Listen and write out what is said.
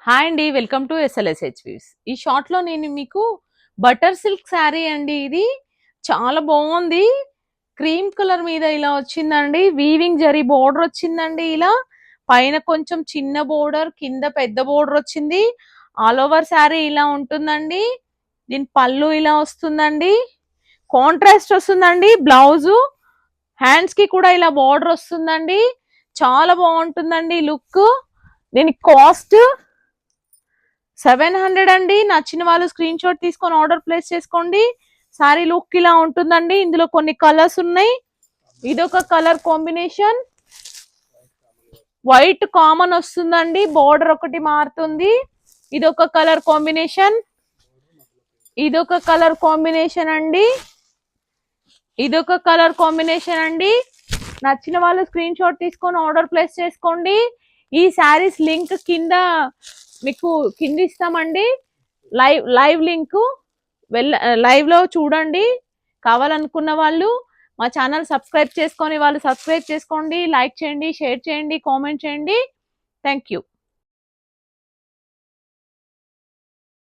Hi అండి. Welcome to SLSH views. ఈ షార్ట్‌లో నేను మీకు బటర్ సిల్క్ శారీ అండి ఇది. చాలా బావుంది. క్రీమ్ కలర్ మీద ఇలా వచ్చిందండి. వీవింగ్ జరీ బోర్డర్ వచ్చిందండి ఇలా. పైన కొంచెం చిన్న బోర్డర్, కింద పెద్ద బోర్డర్ వచ్చింది. ఆల్ ఓవర్ శారీ ఇలా ఉంటుందండి. దీని పళ్ళు ఇలా వస్తుందండి. కాంట్రాస్ట్ వస్తుందండి బ్లౌజు. హ్యాండ్స్ కి కూడా ఇలా బోర్డర్ వస్తుందండి. చాలా బాగుంటుందండి లుక్. దీని కాస్ట్ 700 అండి. నచ్చిన వాళ్ళు స్క్రీన్ షాట్ తీసుకొని ఆర్డర్ ప్లేస్ చేసుకోండి. సారీ లుక్ ఇలా ఉంటుందండి. ఇందులో కొన్ని కలర్స్ ఉన్నాయి. ఇదొక కలర్ కాంబినేషన్, వైట్ కామన్ వస్తుందండి. బోర్డర్ ఒకటి మారుతుంది. ఇదొక కలర్ కాంబినేషన్, ఇదొక కలర్ కాంబినేషన్ అండి. ఇదొక కలర్ కాంబినేషన్ అండి. నచ్చిన వాళ్ళు స్క్రీన్ షాట్ తీసుకొని ఆర్డర్ ప్లేస్ చేసుకోండి. ఈ శారీస్ లింక్ కింద మీకు కింద ఇస్తామండి. లైవ్ లింక్ లైవ్ లో చూడండి. కావాలనుకున్న వాళ్ళు మా ఛానల్ సబ్స్క్రైబ్ చేసుకొని వాళ్ళు సబ్స్క్రైబ్ చేసుకోండి. లైక్ చేయండి, షేర్ చేయండి, కామెంట్ చేయండి. Thank you.